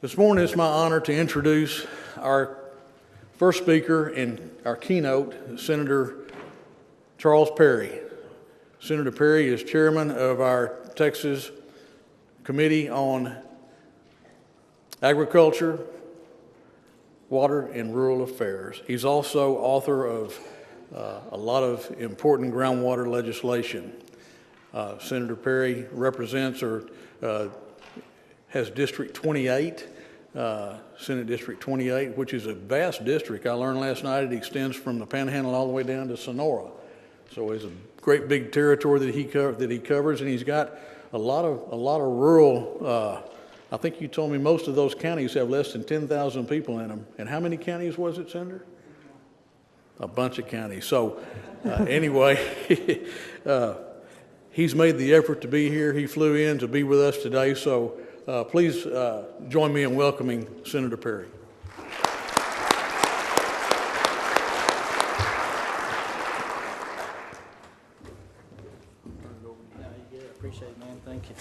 This morning it's my honor to introduce our first speaker in our keynote, Senator Charles Perry. Senator Perry is chairman of our Texas Committee on Agriculture, Water, and Rural Affairs. He's also author of a lot of important groundwater legislation. Senator Perry represents has District 28, Senate District 28, which is a vast district. I learned last night it extends from the Panhandle all the way down to Sonora. So it's a great big territory that he covers, and he's got a lot of rural. I think you told me most of those counties have less than 10,000 people in them. And how many counties was it, Senator? A bunch of counties. So anyway, he's made the effort to be here. He flew in to be with us today. So please join me in welcoming Senator Perry. Appreciate it, man. Thank you.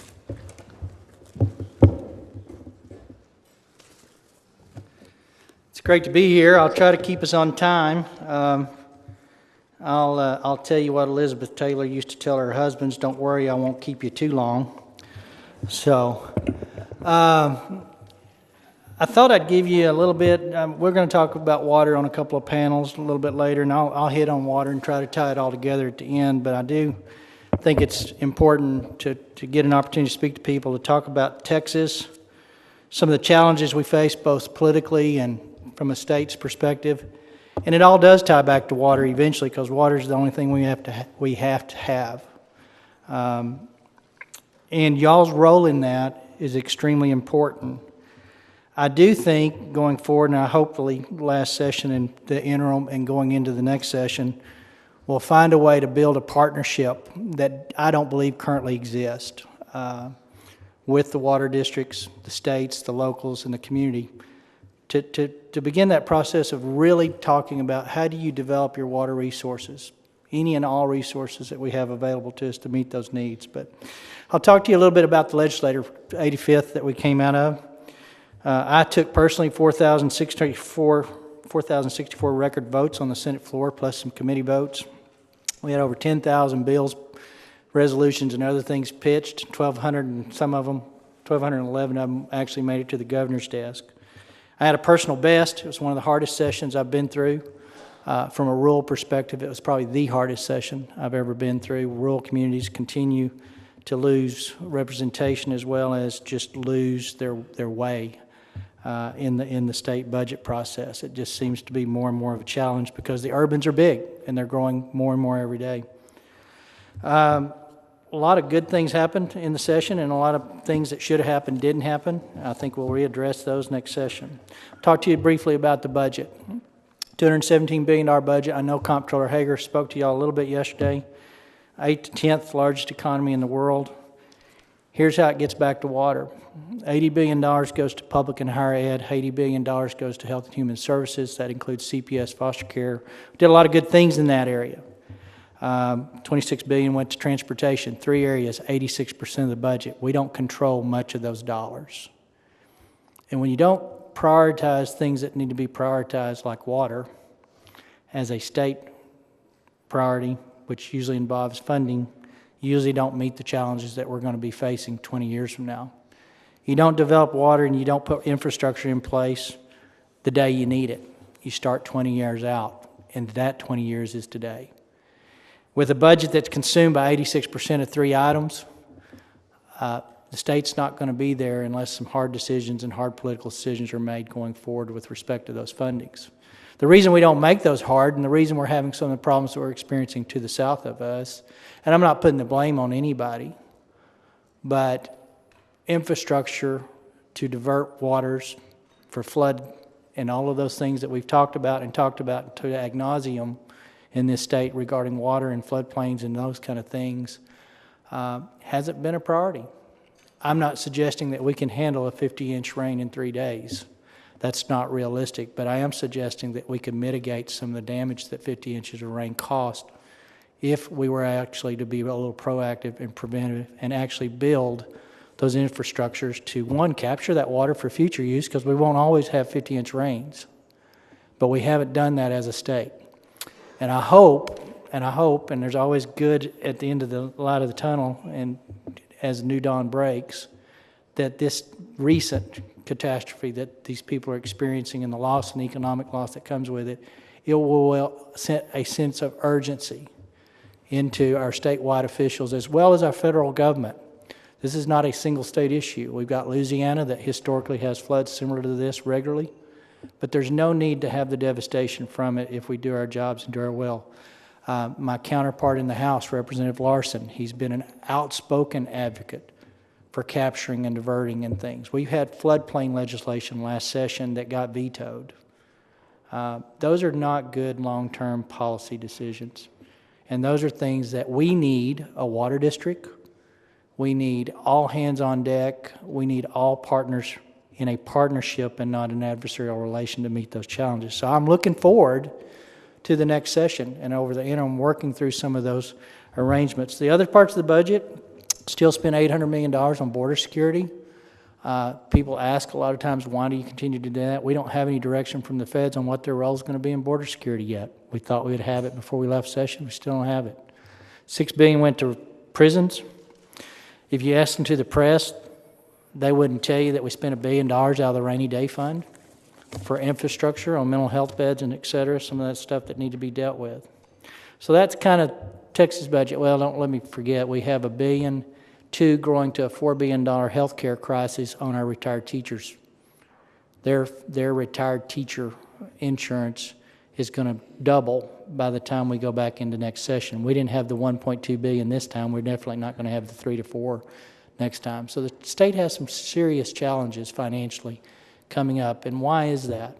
It's great to be here. I'll try to keep us on time. I'll tell you what Elizabeth Taylor used to tell her husbands: "Don't worry, I won't keep you too long." So, I thought I'd give you a little bit. We're going to talk about water on a couple of panels a little bit later, and I'll hit on water and try to tie it all together at the end. But I do think it's important to get an opportunity to speak to people, to talk about Texas, some of the challenges we face both politically and from a state's perspective. And it all does tie back to water eventually, because water is the only thing we have to have. And y'all's role in that is extremely important. I do think going forward, and I hopefully last session and the interim and going into the next session, we'll find a way to build a partnership that I don't believe currently exists with the water districts, the states, the locals, and the community to begin that process of really talking about how do you develop your water resources, any and all resources that we have available to us to meet those needs. But I'll talk to you a little bit about the legislature 85th that we came out of. I took personally 4,064 record votes on the Senate floor, plus some committee votes. We had over 10,000 bills, resolutions, and other things pitched. 1,211 of them actually made it to the governor's desk. I had a personal best. It was one of the hardest sessions I've been through. From a rural perspective, it was probably the hardest session I've ever been through. Rural communities continue to lose representation as well as just lose their way in the state budget process. It just seems to be more and more of a challenge because the urbans are big and they're growing more and more every day. A lot of good things happened in the session, and a lot of things that should have happened didn't happen. I think we'll readdress those next session. I'll talk to you briefly about the budget. $217 billion budget. I know Comptroller Hager spoke to y'all a little bit yesterday. 8th to 10th largest economy in the world. Here's how it gets back to water. $80 billion goes to public and higher ed. $80 billion goes to health and human services. That includes CPS, foster care. We did a lot of good things in that area. $26 billion went to transportation. 3 areas, 86% of the budget. We don't control much of those dollars. And when you don't prioritize things that need to be prioritized, like water, as a state priority, which usually involves funding, you usually don't meet the challenges that we're going to be facing 20 years from now. You don't develop water and you don't put infrastructure in place the day you need it. You start 20 years out, and that 20 years is today. With a budget that's consumed by 86% of 3 items, the state's not going to be there unless some hard decisions and hard political decisions are made going forward with respect to those fundings. The reason we don't make those hard, and the reason we're having some of the problems that we're experiencing to the south of us, and I'm not putting the blame on anybody, but infrastructure to divert waters for flood and all of those things that we've talked about to ad nauseum in this state regarding water and floodplains and those kind of things hasn't been a priority. I'm not suggesting that we can handle a 50-inch rain in 3 days. That's not realistic, but I am suggesting that we can mitigate some of the damage that 50 inches of rain cost if we were actually to be a little proactive and preventive and actually build those infrastructures to, one, capture that water for future use, because we won't always have 50-inch rains. But we haven't done that as a state. And I hope, and there's always good at the end of the light of the tunnel, and as new dawn breaks, that this recent catastrophe that these people are experiencing and the loss and economic loss that comes with it, it will set a sense of urgency into our statewide officials as well as our federal government. This is not a single state issue. We've got Louisiana that historically has floods similar to this regularly, but there's no need to have the devastation from it if we do our jobs and do our well. My counterpart in the House, Representative Larson, he's been an outspoken advocate for capturing and diverting and things. We've had floodplain legislation last session that got vetoed. Those are not good long-term policy decisions. And those are things that we need a water district. We need all hands on deck. We need all partners in a partnership and not an adversarial relation to meet those challenges. So I'm looking forward to the next session, and over the interim working through some of those arrangements. The other parts of the budget, still spend $800 million on border security. People ask a lot of times, why do you continue to do that? We don't have any direction from the feds on what their role is going to be in border security yet. We thought we would have it before we left session. We still don't have it. $6 billion went to prisons. If you ask them to the press, they wouldn't tell you that we spent $1 billion out of the rainy day fund for infrastructure on mental health beds and et cetera, some of that stuff that need to be dealt with. So that's kind of Texas budget. Well, don't let me forget, we have $1.2 billion growing to a $4 billion health care crisis on our retired teachers. Their retired teacher insurance is going to double by the time we go back into next session. We didn't have the $1.2 billion this time. We're definitely not going to have the 3 to 4 next time. So the state has some serious challenges financially coming up. And why is that?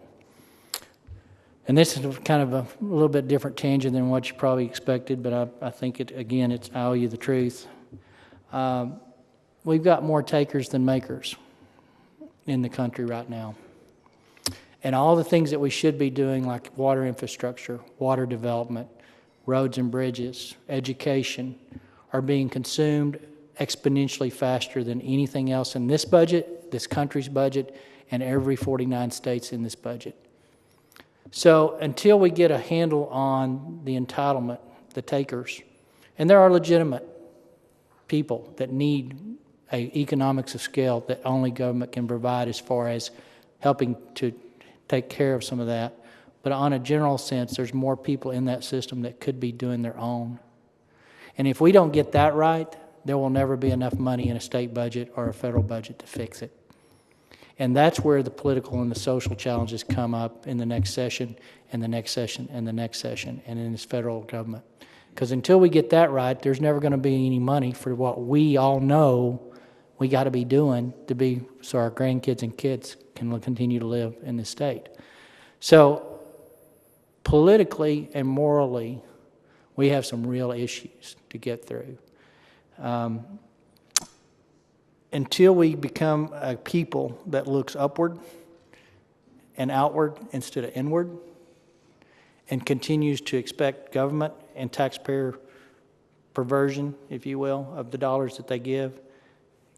And this is kind of a little bit different tangent than what you probably expected, but I think I owe you the truth. We've got more takers than makers in the country right now. And all the things that we should be doing, like water infrastructure, water development, roads and bridges, education, are being consumed exponentially faster than anything else in this budget, this country's budget, and every 49 states in this budget. So until we get a handle on the entitlement, the takers, and there are legitimate people that need economics of scale that only government can provide as far as helping to take care of some of that. But on a general sense, there's more people in that system that could be doing their own. And if we don't get that right, there will never be enough money in a state budget or a federal budget to fix it. And that's where the political and the social challenges come up in the next session, and the next session, and the next session, and in this federal government. Because until we get that right, there's never going to be any money for what we all know we got to be doing so our grandkids and kids can continue to live in this state. So politically and morally, we have some real issues to get through. Until we become a people that looks upward and outward instead of inward, and continues to expect government and taxpayer perversion, if you will, of the dollars that they give,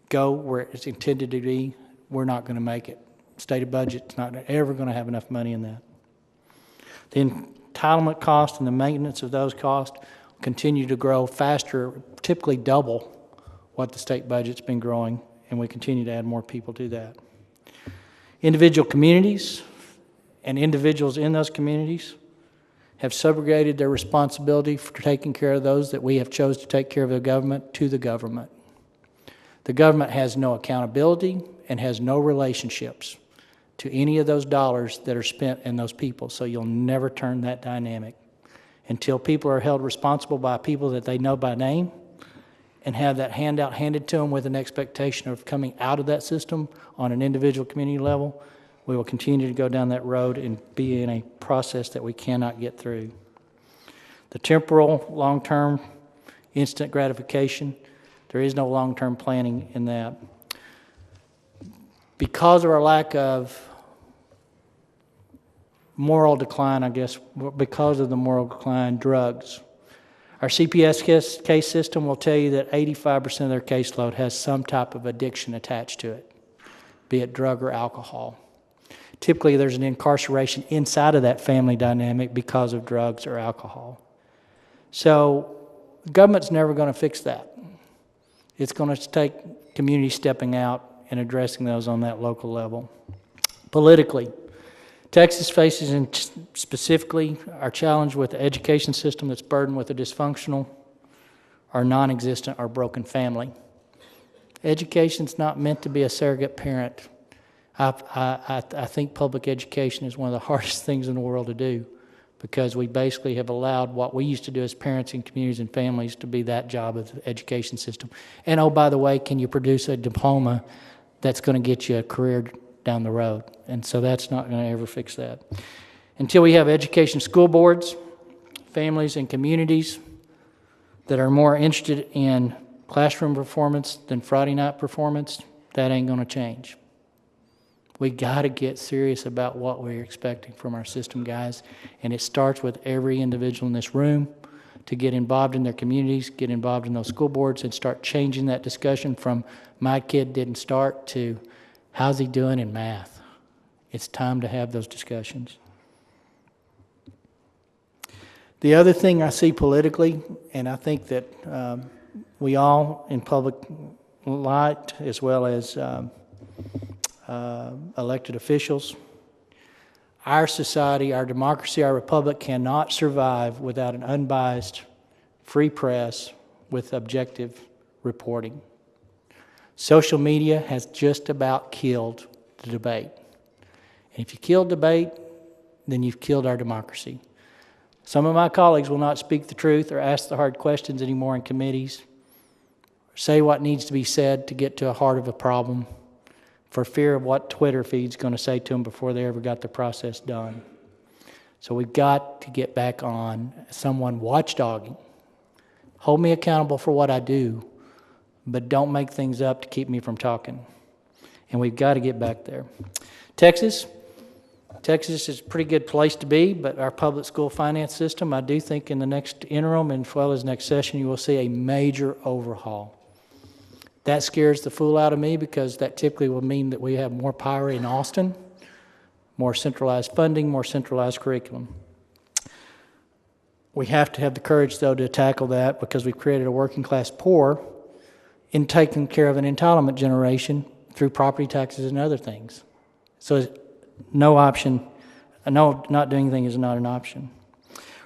go where it's intended to be, we're not going to make it. Stated budget's not ever going to have enough money in that. The entitlement cost and the maintenance of those costs continue to grow faster, typically double what the state budget's been growing, and we continue to add more people to that. Individual communities and individuals in those communities have subrogated their responsibility for taking care of those that we have chose to take care of the government to the government. The government has no accountability and has no relationships to any of those dollars that are spent in those people, so you'll never turn that dynamic until people are held responsible by people that they know by name and have that handout handed to them with an expectation of coming out of that system on an individual community level. We will continue to go down that road and be in a process that we cannot get through. The temporal, long-term, instant gratification, there is no long-term planning in that. Because of our lack of moral decline, I guess, because of the moral decline, drugs. Our CPS case system will tell you that 85% of their caseload has some type of addiction attached to it, be it drug or alcohol. Typically, there's an incarceration inside of that family dynamic because of drugs or alcohol. So the government's never going to fix that. It's going to take community stepping out and addressing those on that local level. Politically, Texas faces, and specifically, our challenge with the education system that's burdened with a dysfunctional or non-existent or broken family. Education's not meant to be a surrogate parent. I think public education is one of the hardest things in the world to do, because we basically have allowed what we used to do as parents in communities and families to be that job of the education system. And oh, by the way, can you produce a diploma that's going to get you a career down the road? And so that's not going to ever fix that. Until we have education school boards, families, and communities that are more interested in classroom performance than Friday night performance, that ain't going to change. We got to get serious about what we're expecting from our system, guys. And it starts with every individual in this room to get involved in their communities, get involved in those school boards, and start changing that discussion from my kid didn't start to how's he doing in math. It's time to have those discussions. The other thing I see politically, and I think that we all in public light, as well as elected officials, our society, our democracy, our republic cannot survive without an unbiased, free press with objective reporting. Social media has just about killed the debate. And if you kill debate, then you've killed our democracy. Some of my colleagues will not speak the truth or ask the hard questions anymore in committees, or say what needs to be said to get to the heart of a problem, for fear of what Twitter feed's going to say to them before they ever got the process done. So we've got to get back on someone watchdogging. Hold me accountable for what I do, but don't make things up to keep me from talking. And we've got to get back there. Texas is a pretty good place to be, but our public school finance system, I do think in the next interim and as well as next session, you will see a major overhaul. That scares the fool out of me, because that typically will mean that we have more power in Austin, more centralized funding, more centralized curriculum. We have to have the courage, though, to tackle that, because we've created a working class poor in taking care of an entitlement generation through property taxes and other things. So no option, no, not doing anything is not an option.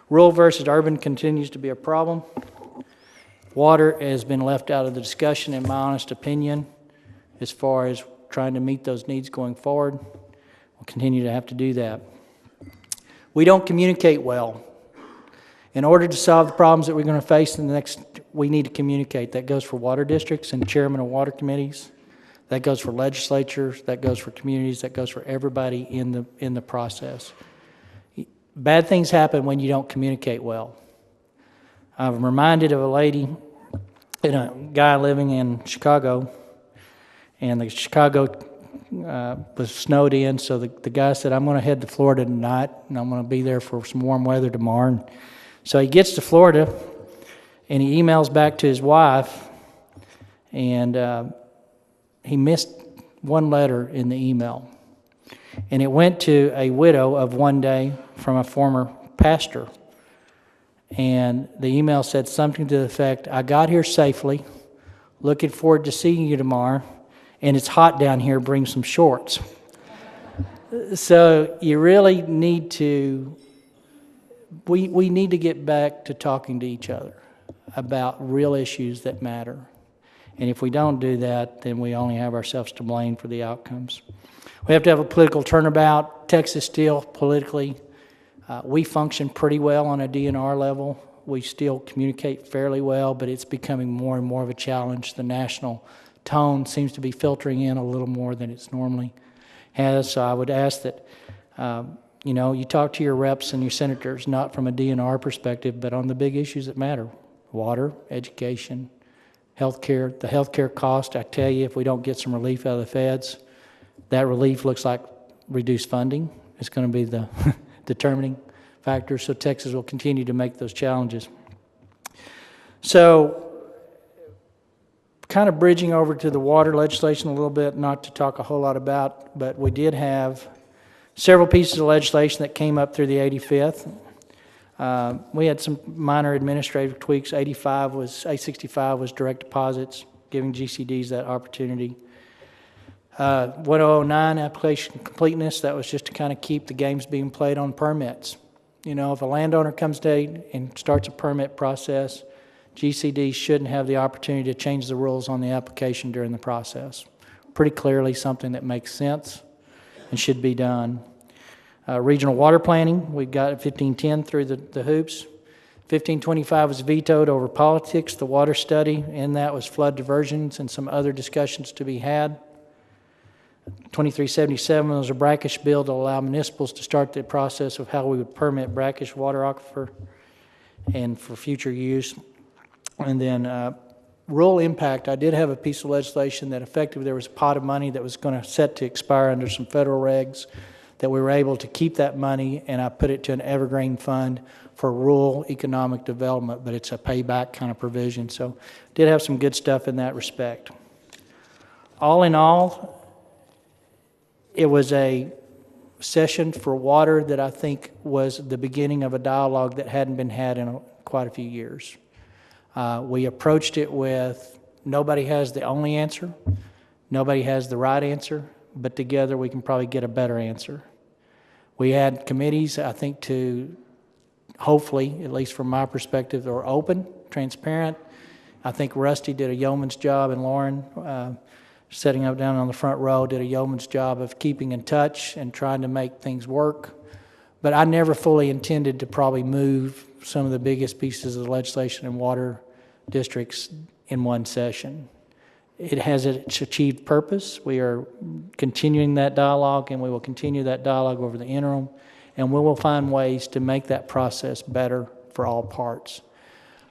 Rural versus urban continues to be a problem. Water has been left out of the discussion, in my honest opinion, as far as trying to meet those needs going forward. We'll continue to have to do that. We don't communicate well. In order to solve the problems that we're going to face in the next, we need to communicate. That goes for water districts and chairmen of water committees. That goes for legislatures. That goes for communities. That goes for everybody in the process. Bad things happen when you don't communicate well. I'm reminded of a lady and a guy living in Chicago, and the Chicago was snowed in, so the guy said, I'm going to head to Florida tonight, and I'm going to be there for some warm weather tomorrow. And so he gets to Florida, and he emails back to his wife, and he missed one letter in the email. And it went to a widow of one day from a former pastor. And the email said something to the effect, I got here safely, looking forward to seeing you tomorrow, and it's hot down here, bring some shorts. So you really need to, we need to get back to talking to each other about real issues that matter. And if we don't do that, then we only have ourselves to blame for the outcomes. We have to have a political turnabout. Texas still politically, we function pretty well on a DNR level. We still communicate fairly well, but it's becoming more and more of a challenge. The national tone seems to be filtering in a little more than it's normally has. So I would ask that, you talk to your reps and your senators, not from a DNR perspective, but on the big issues that matter. Water, education, healthcare. The healthcare cost, I tell you, if we don't get some relief out of the feds, that relief looks like reduced funding. It's going to be the determining factor. So Texas will continue to make those challenges. So, kind of bridging over to the water legislation a little bit, not to talk a whole lot about, but we did have several pieces of legislation that came up through the 85th. We had some minor administrative tweaks. 865 was direct deposits, giving GCDs that opportunity. 1009 application completeness, that was just to kind of keep the games being played on permits. You know, if a landowner comes to and starts a permit process, GCD shouldn't have the opportunity to change the rules on the application during the process. Pretty clearly something that makes sense and should be done. Regional water planning, we got 1510 through the hoops. 1525 was vetoed over politics, the water study, and that was flood diversions and some other discussions to be had. 2377 was a brackish bill to allow municipals to start the process of how we would permit brackish water aquifer and for future use. And then rural impact, I did have a piece of legislation that effectively there was a pot of money that was going to set to expire under some federal regs, that we were able to keep that money, and I put it to an evergreen fund for rural economic development, but it's a payback kind of provision. So did have some good stuff in that respect. All in all, it was a session for water that I think was the beginning of a dialogue that hadn't been had in quite a few years. We approached it with nobody has the only answer, nobody has the right answer, but together we can probably get a better answer. We had committees, I think, to hopefully, at least from my perspective, that were open, transparent. I think Rusty did a yeoman's job, and Lauren, setting up down on the front row, did a yeoman's job of keeping in touch and trying to make things work. But I never fully intended to probably move some of the biggest pieces of legislation in water districts in one session. It has its achieved purpose. We are continuing that dialogue, and we will continue that dialogue over the interim, and we will find ways to make that process better for all parts.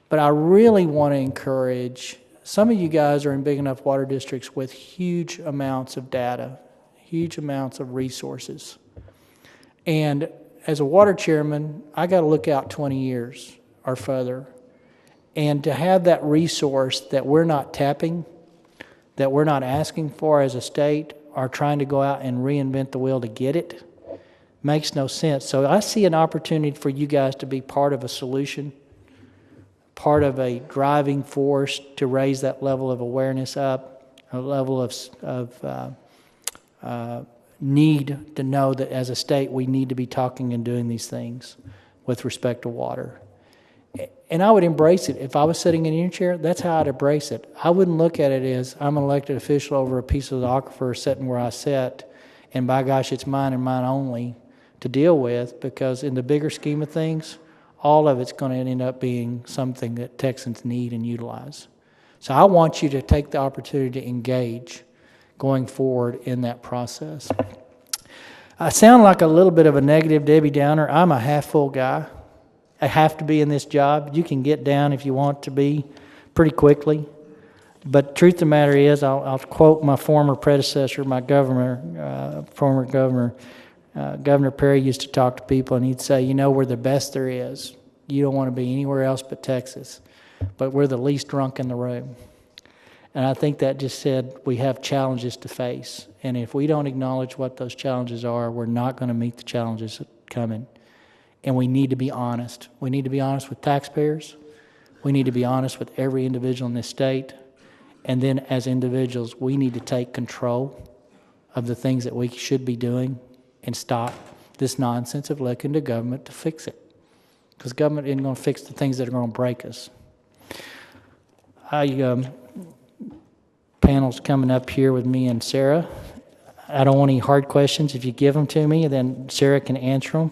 But I really want to encourage, some of you guys are in big enough water districts with huge amounts of data, huge amounts of resources. And as a water chairman, I got to look out 20 years or further. And to have that resource that we're not tapping, that we're not asking for as a state, or trying to go out and reinvent the wheel to get it, makes no sense. So I see an opportunity for you guys to be part of a solution, part of a driving force to raise that level of awareness up, a level of need to know that as a state we need to be talking and doing these things with respect to water. And I would embrace it. If I was sitting in your chair, that's how I'd embrace it. I wouldn't look at it as I'm an elected official over a piece of the aquifer sitting where I sit, and by gosh, it's mine and mine only to deal with, because in the bigger scheme of things, all of it's going to end up being something that Texans need and utilize. So I want you to take the opportunity to engage going forward in that process. I sound like a little bit of a negative Debbie Downer. I'm a half-full guy. I have to be in this job. You can get down if you want to be pretty quickly. But truth of the matter is, I'll quote my former predecessor, my former governor. Governor Perry used to talk to people, and he'd say, you know, we're the best there is. You don't want to be anywhere else but Texas. But we're the least drunk in the room. And I think that just said we have challenges to face. And if we don't acknowledge what those challenges are, we're not going to meet the challenges coming. And we need to be honest. We need to be honest with taxpayers. We need to be honest with every individual in this state. And then as individuals, we need to take control of the things that we should be doing and stop this nonsense of looking to government to fix it. Because government isn't going to fix the things that are going to break us. Panel's coming up here with me and Sarah. I don't want any hard questions. If you give them to me, then Sarah can answer them.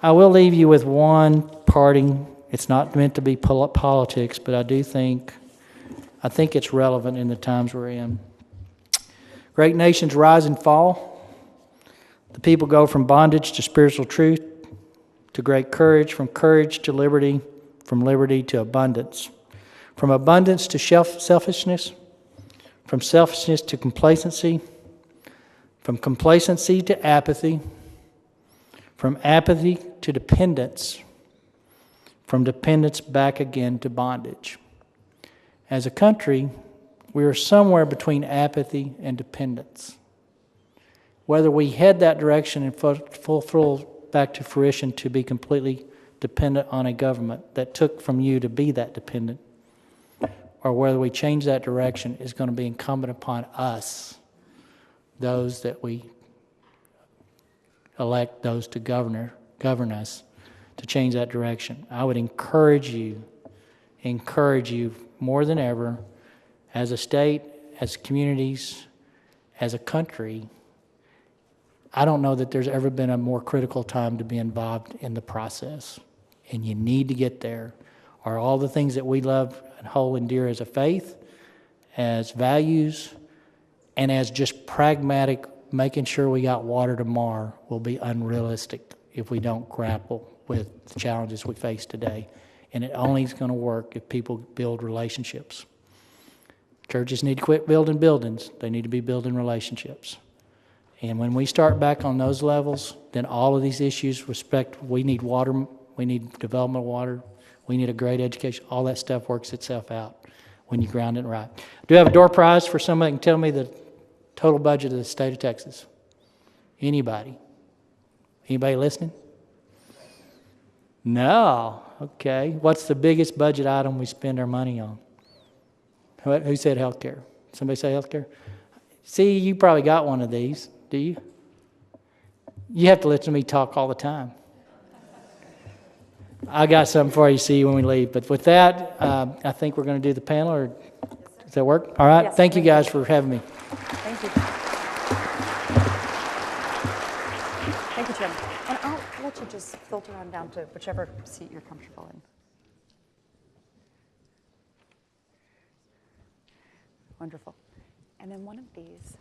I will leave you with one parting. It's not meant to be politics, but I think it's relevant in the times we're in. Great nations rise and fall. The people go from bondage to spiritual truth, to great courage, from courage to liberty, from liberty to abundance, from abundance to selfishness, from selfishness to complacency, from complacency to apathy, from apathy to dependence, from dependence back again to bondage. As a country, we are somewhere between apathy and dependence. Whether we head that direction and fulfill back to fruition to be completely dependent on a government that took from you to be that dependent, or whether we change that direction is going to be incumbent upon us, those that we elect those to govern us, to change that direction. I would encourage you more than ever, as a state, as communities, as a country. I don't know that there's ever been a more critical time to be involved in the process, and you need to get there. Are all the things that we love and hold and dear as a faith, as values, and as just pragmatic, making sure we got water tomorrow will be unrealistic if we don't grapple with the challenges we face today. And it only is going to work if people build relationships. Churches need to quit building buildings. They need to be building relationships. And when we start back on those levels, then all of these issues, we need water, we need development of water, we need a great education, all that stuff works itself out when you ground it right. Do you have a door prize for somebody that can tell me the total budget of the state of Texas? Anybody? Anybody listening? No. Okay. What's the biggest budget item we spend our money on? Who said healthcare? Somebody say healthcare? See, you probably got one of these. Do you? You have to listen to me talk all the time. I got something for you, see, when we leave. But with that, I think we're going to do the panel. Or does that work? All right. Yes, thank you guys for having me. Thank you. Thank you, Jim. And I'll let you just filter on down to whichever seat you're comfortable in. Wonderful. And then one of these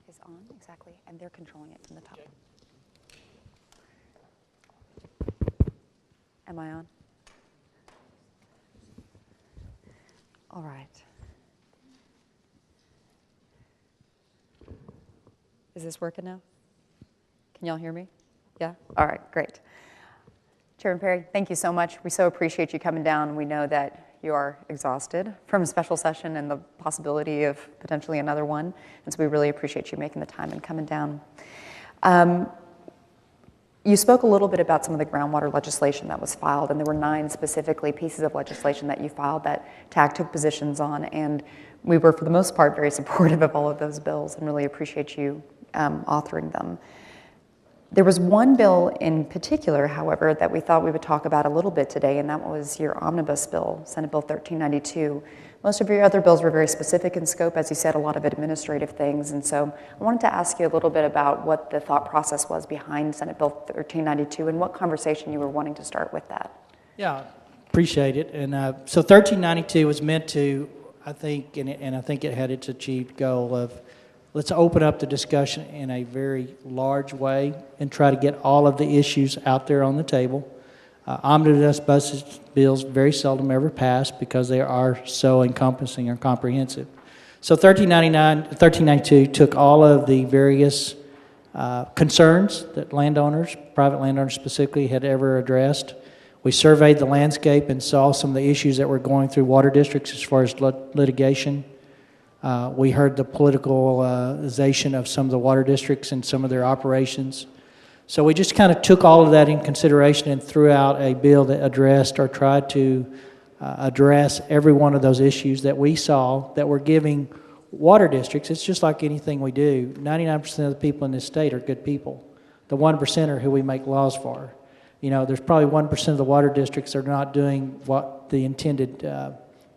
is on, exactly, and they're controlling it from the top. Okay. Am I on? All right. Is this working now? Can y'all hear me? Yeah? All right, great. Chairman Perry, thank you so much. We so appreciate you coming down. We know that you are exhausted from a special session and the possibility of potentially another one. And so we really appreciate you making the time and coming down. You spoke a little bit about some of the groundwater legislation that was filed, and there were 9 specifically pieces of legislation that you filed that TAC took positions on, and we were, for the most part, very supportive of all of those bills and really appreciate you authoring them. There was one bill in particular, however, that we thought we would talk about a little bit today, and that was your omnibus bill, Senate Bill 1392. Most of your other bills were very specific in scope, as you said, a lot of administrative things, and so I wanted to ask you a little bit about what the thought process was behind Senate Bill 1392 and what conversation you were wanting to start with that. Yeah, appreciate it. And so 1392 was meant to, I think, and I think it had its achieved goal of, let's open up the discussion in a very large way and try to get all of the issues out there on the table. Omnibus bills very seldom ever pass because they are so encompassing or comprehensive. So 1392 took all of the various concerns that landowners, private landowners specifically, had ever addressed. We surveyed the landscape and saw some of the issues that were going through water districts as far as litigation. We heard the politicalization of some of the water districts and some of their operations. So we just kind of took all of that in consideration and threw out a bill that addressed or tried to address every one of those issues that we saw that were giving water districts. It's just like anything we do. 99% of the people in this state are good people. The 1% are who we make laws for. You know, there's probably 1% of the water districts that are not doing what the intended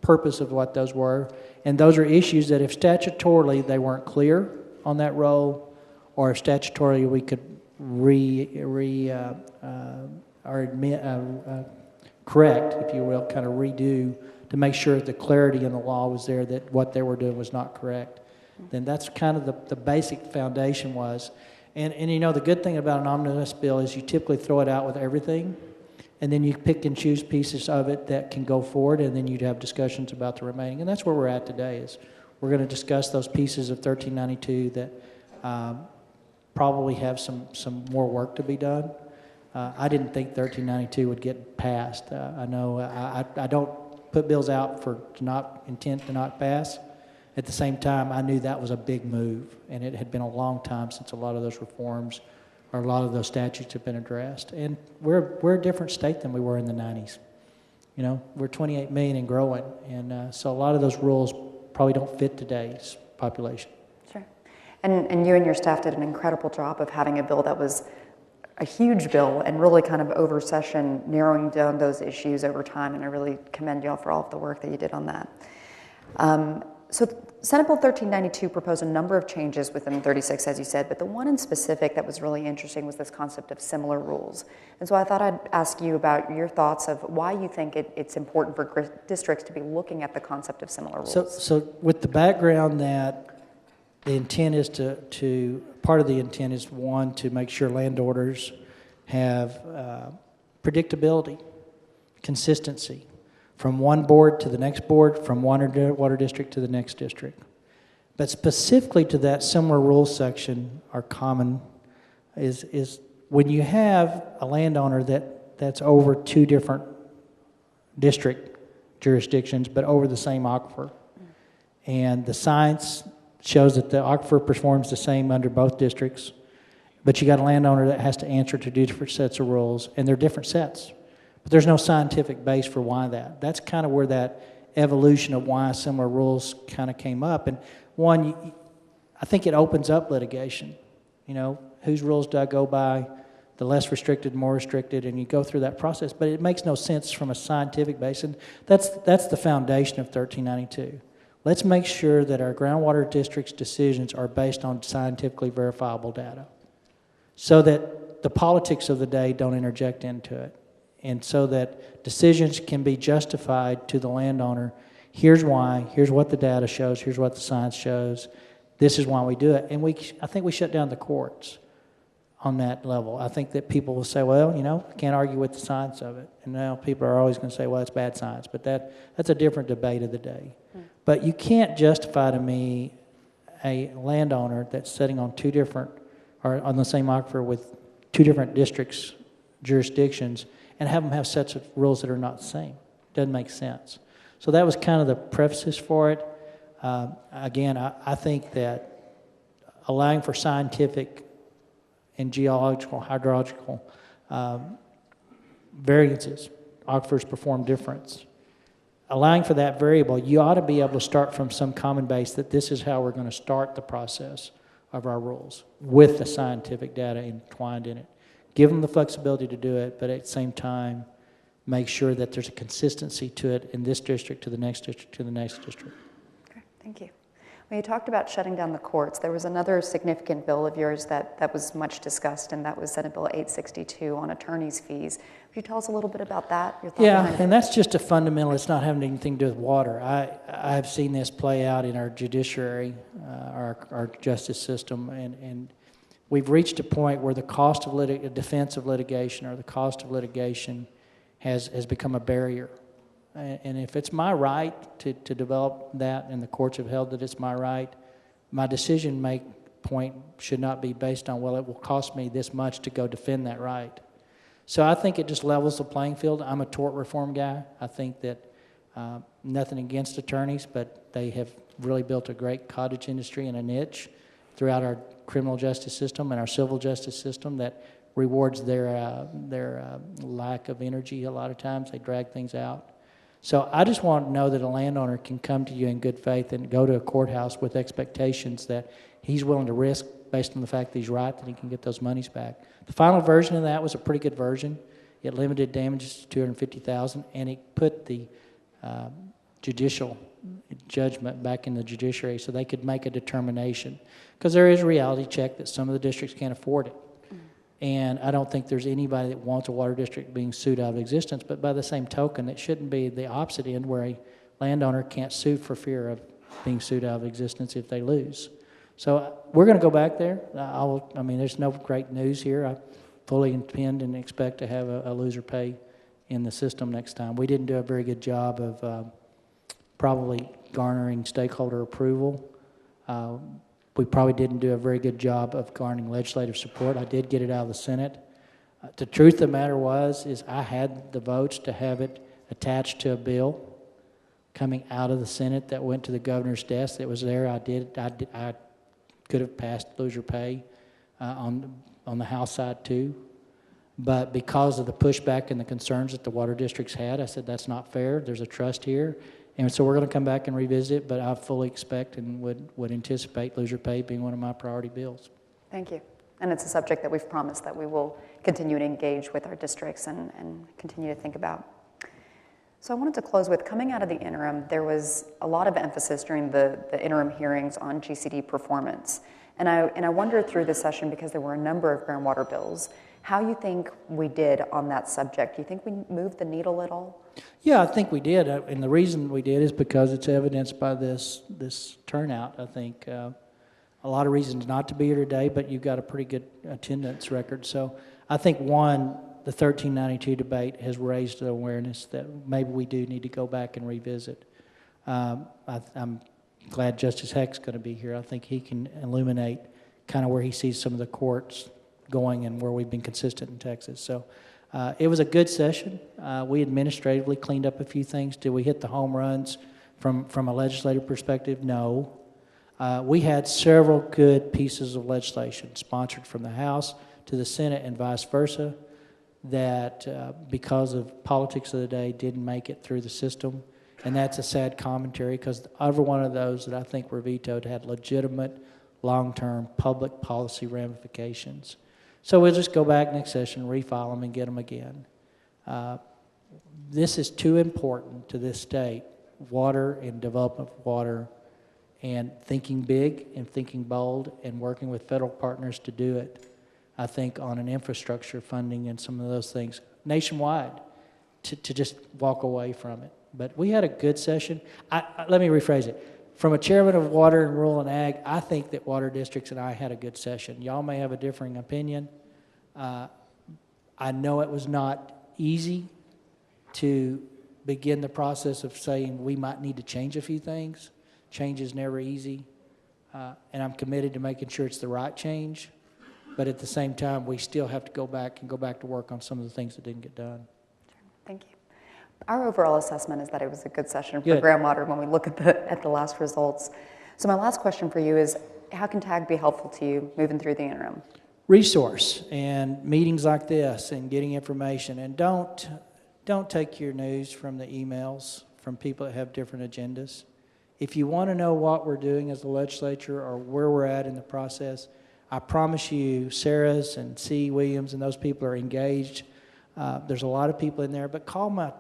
purpose of what those were. And those are issues that if statutorily they weren't clear on that role, or if statutorily we could correct, if you will, kind of redo to make sure that the clarity in the law was there, that what they were doing was not correct, then that's kind of the basic foundation was. And you know, the good thing about an omnibus bill is you typically throw it out with everything, and then you pick and choose pieces of it that can go forward, and then you'd have discussions about the remaining. And that's where we're at today, is we're going to discuss those pieces of 1392 that probably have some more work to be done. I didn't think 1392 would get passed. I know I don't put bills out for intent to not pass. At the same time, I knew that was a big move, and it had been a long time since a lot of those reforms or a lot of those statutes have been addressed. And we're a different state than we were in the 90s. You know, we're 28 million and growing, and so a lot of those rules probably don't fit today's population. Sure. And you and your staff did an incredible job of having a bill that was a huge bill and really kind of over session narrowing down those issues over time, and I really commend you all for all of the work that you did on that. So Senate Bill 1392 proposed a number of changes within 36, as you said, but the one in specific that was really interesting was this concept of similar rules. And so I thought I'd ask you about your thoughts of why you think it's important for districts to be looking at the concept of similar rules. So with the background that the intent is part of the intent is, one, to make sure landowners have predictability, consistency, from one board to the next board, from one water district to the next district. But specifically to that similar rules section, our common is when you have a landowner that's over two different district jurisdictions, but over the same aquifer. And the science shows that the aquifer performs the same under both districts, but you got a landowner that has to answer to different sets of rules, and they're different sets. But there's no scientific base for why that. That's kind of where that evolution of why similar rules kind of came up. And one, I think it opens up litigation. You know, whose rules do I go by? The less restricted, more restricted, and you go through that process. But it makes no sense from a scientific base, and that's the foundation of 1392. Let's make sure that our groundwater district's decisions are based on scientifically verifiable data, so that the politics of the day don't interject into it, and so that decisions can be justified to the landowner. Here's why, here's what the data shows, here's what the science shows, this is why we do it. And I think we shut down the courts on that level. I think that people will say, well, you know, I can't argue with the science of it. And now people are always going to say, well, it's bad science. But that's a different debate of the day. But you can't justify to me a landowner that's sitting on two different, or on the same aquifer with two different districts, jurisdictions, and have them have sets of rules that are not the same. Doesn't make sense. So that was kind of the preface for it. Again, I think that allowing for scientific and geological, hydrological variances, aquifers perform difference. Allowing for that variable, you ought to be able to start from some common base that this is how we're going to start the process of our rules with the scientific data entwined in it. Give them the flexibility to do it, but at the same time, make sure that there's a consistency to it in this district to the next district to the next district. Okay, thank you. When you talked about shutting down the courts, there was another significant bill of yours that was much discussed, and that was Senate Bill 862 on attorney's fees. Could you tell us a little bit about that? Your thought behind it? And that's just a fundamental, it's not having anything to do with water. I have seen this play out in our judiciary, our justice system, and we've reached a point where the cost of defense of litigation or the cost of litigation has become a barrier. And if it's my right to develop that, and the courts have held that it's my right, my decision point should not be based on, well, it will cost me this much to go defend that right. So I think it just levels the playing field. I'm a tort reform guy. I think that nothing against attorneys, but they have really built a great cottage industry and a niche throughout our criminal justice system and our civil justice system that rewards their lack of energy a lot of times. They drag things out. So I just want to know that a landowner can come to you in good faith and go to a courthouse with expectations that he's willing to risk based on the fact that he's right, that he can get those monies back. The final version of that was a pretty good version. It limited damages to $250,000, and it put the judicial judgment back in the judiciary so they could make a determination. Because there is a reality check that some of the districts can't afford it. And I don't think there's anybody that wants a water district being sued out of existence, but by the same token, it shouldn't be the opposite end where a landowner can't sue for fear of being sued out of existence if they lose. So we're going to go back there. There's no great news here. I fully intend and expect to have a loser pay in the system next time. We didn't do a very good job of probably garnering stakeholder approval. We probably didn't do a very good job of garnering legislative support. I did get it out of the Senate. The truth of the matter is I had the votes to have it attached to a bill coming out of the Senate that went to the governor's desk that was there. I could have passed loser pay on the House side too. But because of the pushback and the concerns that the water districts had, I said that's not fair. There's a trust here. And so we're going to come back and revisit it, but I fully expect and would anticipate loser pay being one of my priority bills. Thank you. And it's a subject that we've promised that we will continue to engage with our districts and continue to think about. So I wanted to close with, coming out of the interim, there was a lot of emphasis during the interim hearings on GCD performance. And I wondered through this session, because there were a number of groundwater bills, how you think we did on that subject. Do you think we moved the needle at all? Yeah, I think we did. And the reason we did is because it's evidenced by this turnout. I think a lot of reasons not to be here today, but you've got a pretty good attendance record. So I think, one, the 1392 debate has raised the awareness that maybe we do need to go back and revisit. I'm glad Justice Heck's going to be here. I think he can illuminate kind of where he sees some of the courts going and where we've been consistent in Texas. So it was a good session. We administratively cleaned up a few things. Did we hit the home runs from a legislative perspective? No. We had several good pieces of legislation sponsored from the House to the Senate and vice versa that because of politics of the day didn't make it through the system. And that's a sad commentary, because every one of those that I think were vetoed had legitimate long-term public policy ramifications. So we'll just go back next session, refile them, and get them again. This is too important to this state, water and development of water, and thinking big and thinking bold and working with federal partners to do it, I think, on an infrastructure funding and some of those things nationwide, to just walk away from it. But we had a good session. Let me rephrase it. From a chairman of water and rural and ag, I think that water districts and I had a good session. Y'all may have a differing opinion. I know it was not easy to begin the process of saying we might need to change a few things. Change is never easy. And I'm committed to making sure it's the right change. But at the same time, we still have to go back to work on some of the things that didn't get done. Thank you. Our overall assessment is that it was a good session for groundwater when we look at the last results. So my last question for you is, how can TAG be helpful to you moving through the interim? Resource and meetings like this and getting information. And don't take your news from the emails from people that have different agendas. If you want to know what we're doing as a legislature or where we're at in the process, I promise you, Sarah's and C. Williams and those people are engaged. There's a lot of people in there, but call my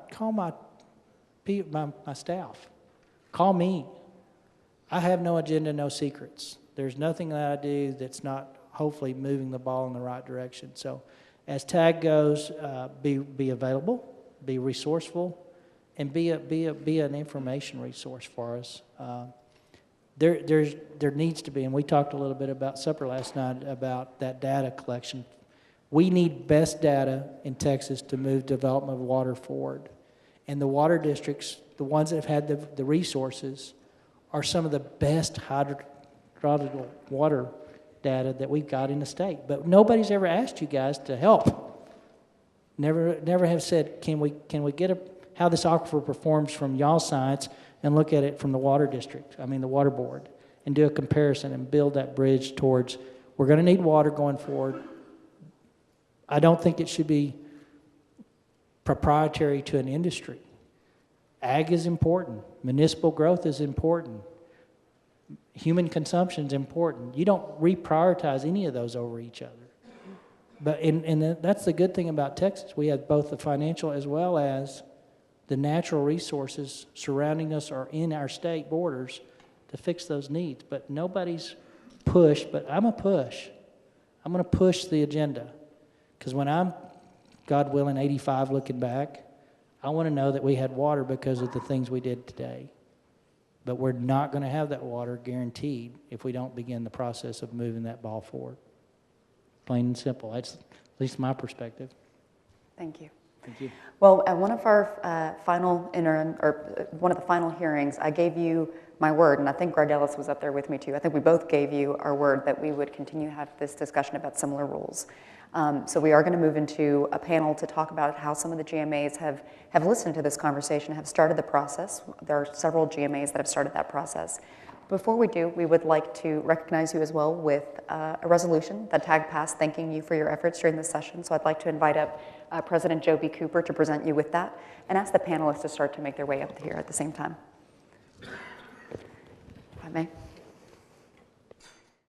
staff. Call me. I have no agenda, no secrets. There's nothing that I do that's not hopefully moving the ball in the right direction. So as TAG goes, be available, be resourceful, and be an information resource for us. There needs to be, and we talked a little bit about supper last night about that data collection. We need best data in Texas to move development of water forward. And the water districts, the ones that have had the resources, are some of the best hydrological water data that we've got in the state. But nobody's ever asked you guys to help. Never have said, can we get how this aquifer performs from y'all science and look at it from the water board, and do a comparison and build that bridge towards, we're going to need water going forward. I don't think it should be proprietary to an industry. Ag is important. Municipal growth is important. Human consumption is important. You don't reprioritize any of those over each other. But that's the good thing about Texas. We have both the financial as well as the natural resources surrounding us or in our state borders to fix those needs. But nobody's pushed, but I'm a push. I'm going to push the agenda. Because when I'm, God willing, 85 looking back, I want to know that we had water because of the things we did today. But we're not going to have that water guaranteed if we don't begin the process of moving that ball forward. Plain and simple. That's at least my perspective. Thank you. Thank you. Well, at one of our one of the final hearings, I gave you my word, and I think Greg Ellis was up there with me too. I think we both gave you our word that we would continue to have this discussion about similar rules. So we are going to move into a panel to talk about how some of the GMAs have listened to this conversation, have started the process. There are several GMAs that have started that process. Before we do, we would like to recognize you as well with a resolution that TAG passed thanking you for your efforts during this session. So I'd like to invite up President Joe B. Cooper to present you with that and ask the panelists to start to make their way up here at the same time. If I may.